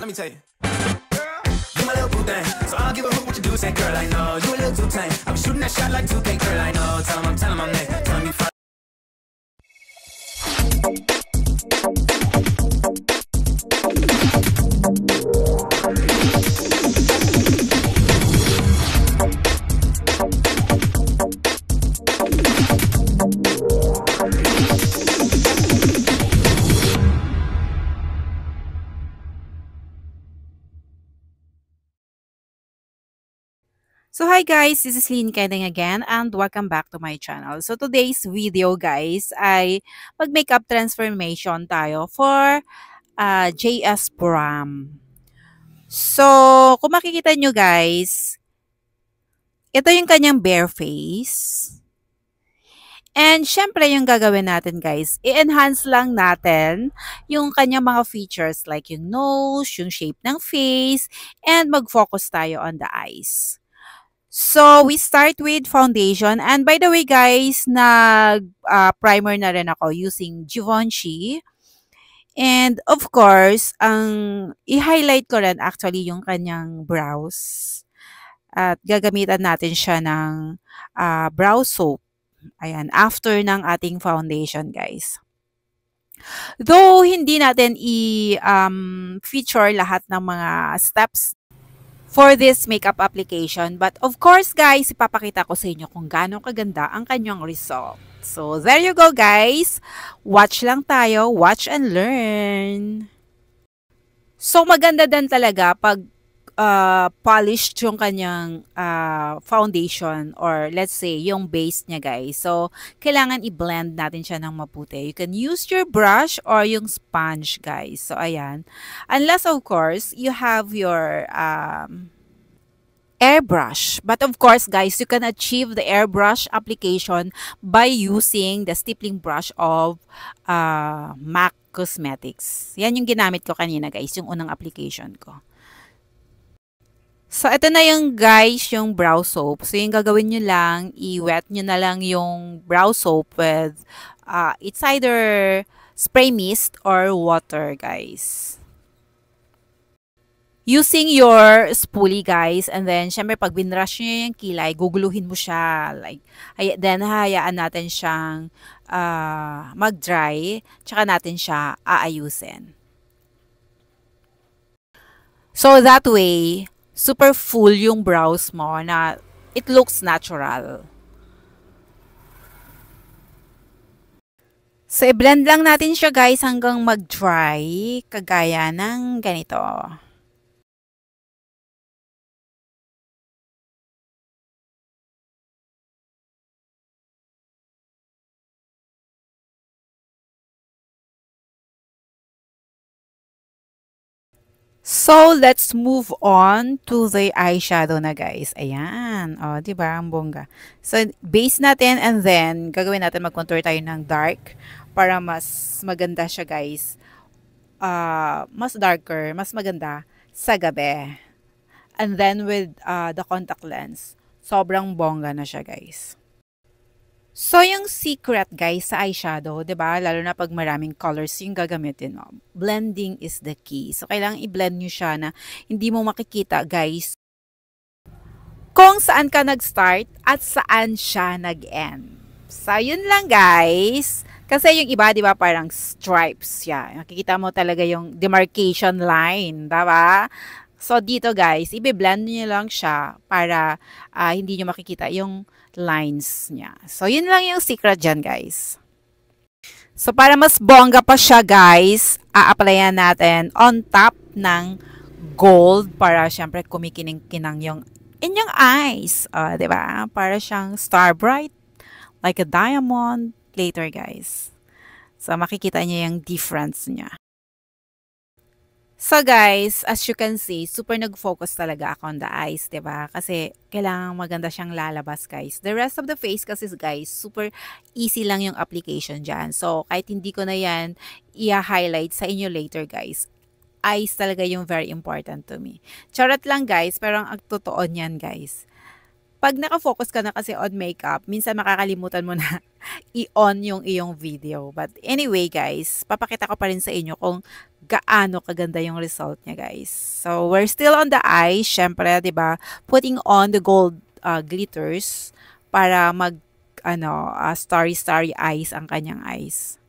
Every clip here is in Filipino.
Let me tell you. You my little boo thing, so I'll give a hoot what you do. Say, girl, I know you a little too tame. I'm shooting that shot like 2K, girl, I know. Tell him I'm next. Tell him you fine. So hi guys, this is Lynn Kending again and welcome back to my channel. So today's video guys ay mag-makeup transformation tayo for JS Pram. So kung makikita nyo guys, ito yung kanyang bare face. And syempre yung gagawin natin guys, i-enhance lang natin yung kanyang mga features like yung nose, yung shape ng face, and mag-focus tayo on the eyes. So, we start with foundation. And by the way, guys, primer na rin ako using Givenchy. And of course, ang i-highlight ko rin actually yung kanyang brows. At gagamitan natin siya ng brow soap. Ayan, after ng ating foundation, guys. Though, hindi natin i-feature lahat ng mga steps for this makeup application. But of course, guys, ipapakita ko sa inyo kung gaano kaganda ang kanyang result. So, there you go, guys. Watch lang tayo. Watch and learn. So, maganda din talaga pag polished yung kanyang foundation or let's say, yung base niya, guys. So, kailangan i-blend natin siya ng mabuti. You can use your brush or yung sponge, guys. So, ayan. Unless, of course, you have your airbrush. But of course, guys, you can achieve the airbrush application by using the stippling brush of MAC Cosmetics. Yan yung ginamit ko kanina, guys, yung unang application ko. So, ito na yung, guys, yung brow soap. So, yung gagawin nyo lang, i-wet nyo na lang yung brow soap with, it's either spray mist or water, guys. Using your spoolie, guys, and then, syempre, pag binrush nyo yung kilay, guguluhin mo siya. Like, then, hayaan natin siyang mag-dry, tsaka natin siya aayusin. So, that way, super full yung brows mo na it looks natural. So, i-blend lang natin siya, guys, hanggang mag-dry, kagaya ng ganito. So, let's move on to the eyeshadow na, guys. Ayan. O, diba? Ang bongga. So, base natin and then, gagawin natin mag-contour tayo ng dark para mas maganda siya, guys. Mas darker, mas maganda sa gabi. And then, with the contact lens, sobrang bongga na siya, guys. So, yung secret, guys, sa eyeshadow, 'di ba? Lalo na pag maraming colors yung gagamitin mo. Blending is the key. So, kailangan i-blend nyo siya na hindi mo makikita, guys, kung saan ka nag-start at saan siya nag-end. So, yun lang, guys. Kasi yung iba, 'di ba, parang stripes siya. Makikita mo talaga yung demarcation line, 'di ba? So, dito, guys, i-blend nyo lang siya para hindi nyo makikita yung lines niya. So, yun lang yung secret dyan, guys. So, para mas bongga pa siya, guys, a-applyan natin on top ng gold para syempre kumikinang-kinang yung inyong eyes. Diba? Para siyang star bright, like a diamond later, guys. So, makikita niyo yung difference niya. So guys, as you can see, super nag-focus talaga ako on the eyes, 'di ba? Kasi kailangan maganda siyang lalabas, guys. The rest of the face kasi, guys, super easy lang yung application diyan. So kahit hindi ko na 'yan i-highlight sa inyo later, guys. Eyes talaga yung very important to me. Charot lang, guys, pero ang totoo niyan, guys. pag nakafocus ka na kasi on makeup, minsan makakalimutan mo na i-on yung iyong video. But anyway guys, papakita ko pa rin sa inyo kung gaano kaganda yung result niya guys. So we're still on the eyes, syempre, 'di ba? Putting on the gold glitters para mag starry eyes ang kanyang eyes.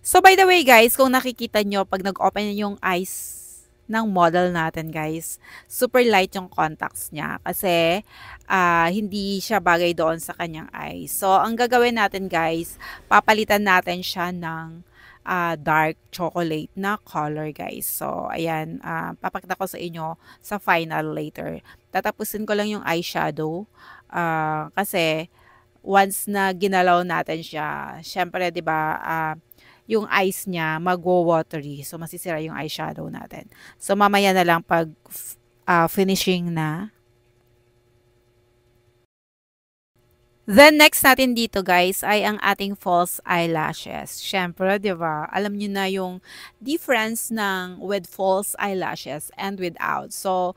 So by the way guys, kung nakikita nyo pag nag-open yung eyes ng model natin guys, super light yung contacts niya kasi hindi siya bagay doon sa kanyang eyes. So ang gagawin natin guys, papalitan natin siya ng dark chocolate na color guys. So ayan, papakita ko sa inyo sa final later. Tatapusin ko lang yung eyeshadow kasi once na ginalaw natin siya, syempre 'di ba, yung eyes niya magwo-watery. So, masisira yung eyeshadow natin. So, mamaya na lang pag finishing na. Then, next natin dito guys ay ang ating false eyelashes. Syempre, di ba? Alam niyo na yung difference ng with false eyelashes and without. So,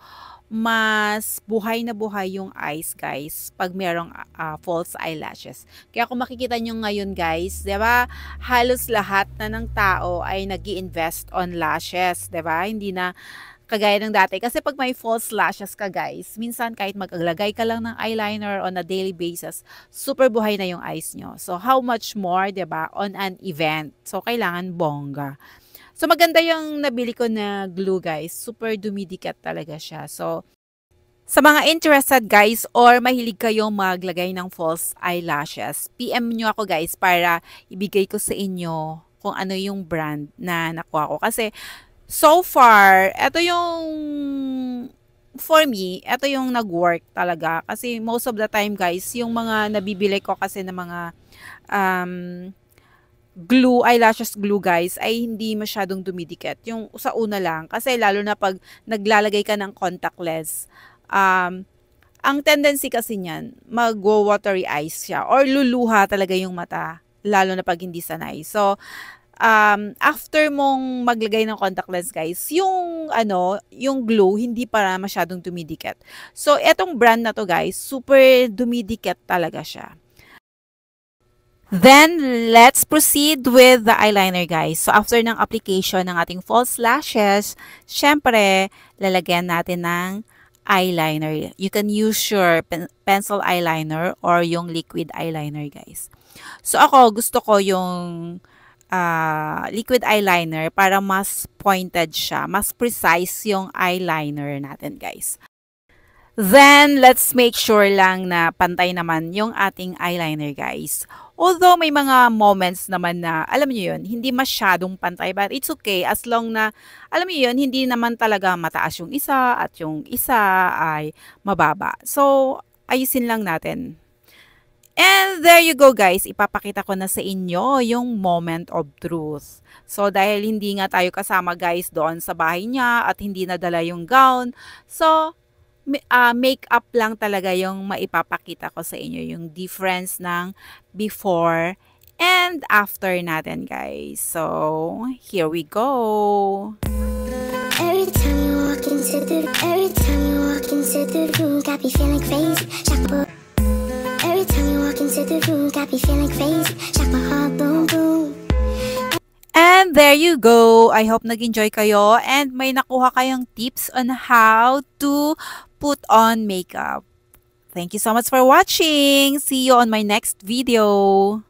mas buhay na buhay yung eyes guys pag merong false eyelashes. Kaya kung makikita nyo ngayon guys, 'di ba? Halos lahat na ng tao ay nag-i-invest on lashes, 'di ba? Hindi na kagaya ng dati kasi pag may false lashes ka guys, minsan kahit maglagay ka lang ng eyeliner on a daily basis, super buhay na yung eyes nyo. So how much more, 'di ba? On an event. So kailangan bongga. So, maganda yung nabili ko na glue, guys. Super dumidikit talaga siya. So, sa mga interested, guys, or mahilig kayong maglagay ng false eyelashes, PM nyo ako, guys, para ibigay ko sa inyo kung ano yung brand na nakuha ko. Kasi, so far, ito yung, for me, ito yung nag-work talaga. Kasi, most of the time, guys, yung mga nabibili ko kasi ng mga, glue, eyelashes glue guys, ay hindi masyadong dumidikit. Yung sa una lang. Kasi lalo na pag naglalagay ka ng contact lens, ang tendency kasi niyan, mag-watery eyes siya. Or luluha talaga yung mata. Lalo na pag hindi sanay. So, after mong maglagay ng contact lens guys, yung yung glue, hindi para masyadong dumidikit. So, etong brand na to guys, super dumidikit talaga siya. Then, let's proceed with the eyeliner, guys. So, after ng application ng ating false lashes, syempre, lalagyan natin ng eyeliner. You can use your pencil eyeliner or yung liquid eyeliner, guys. So, ako, gusto ko yung liquid eyeliner para mas pointed siya, mas precise yung eyeliner natin, guys. Then, let's make sure lang na pantay naman yung ating eyeliner, guys. Although, may mga moments naman na, alam niyo yun, hindi masyadong pantay. But it's okay as long na, alam niyo yun, hindi naman talaga mataas yung isa at yung isa ay mababa. So, ayusin lang natin. And there you go, guys. Ipapakita ko na sa inyo yung moment of truth. So, dahil hindi nga tayo kasama, guys, doon sa bahay niya at hindi nadala yung gown. So, makeup lang talaga yung maipapakita ko sa inyo, yung difference ng before and after natin, guys. So, here we go. Every time you walk into the room, got me feeling crazy. Every time you walk into the room, got me feeling crazy. Shock my heart, boom, boom. And there you go. I hope nag-enjoy kayo and may nakuha kayong tips on how to put on makeup. Thank you so much for watching. See you on my next video.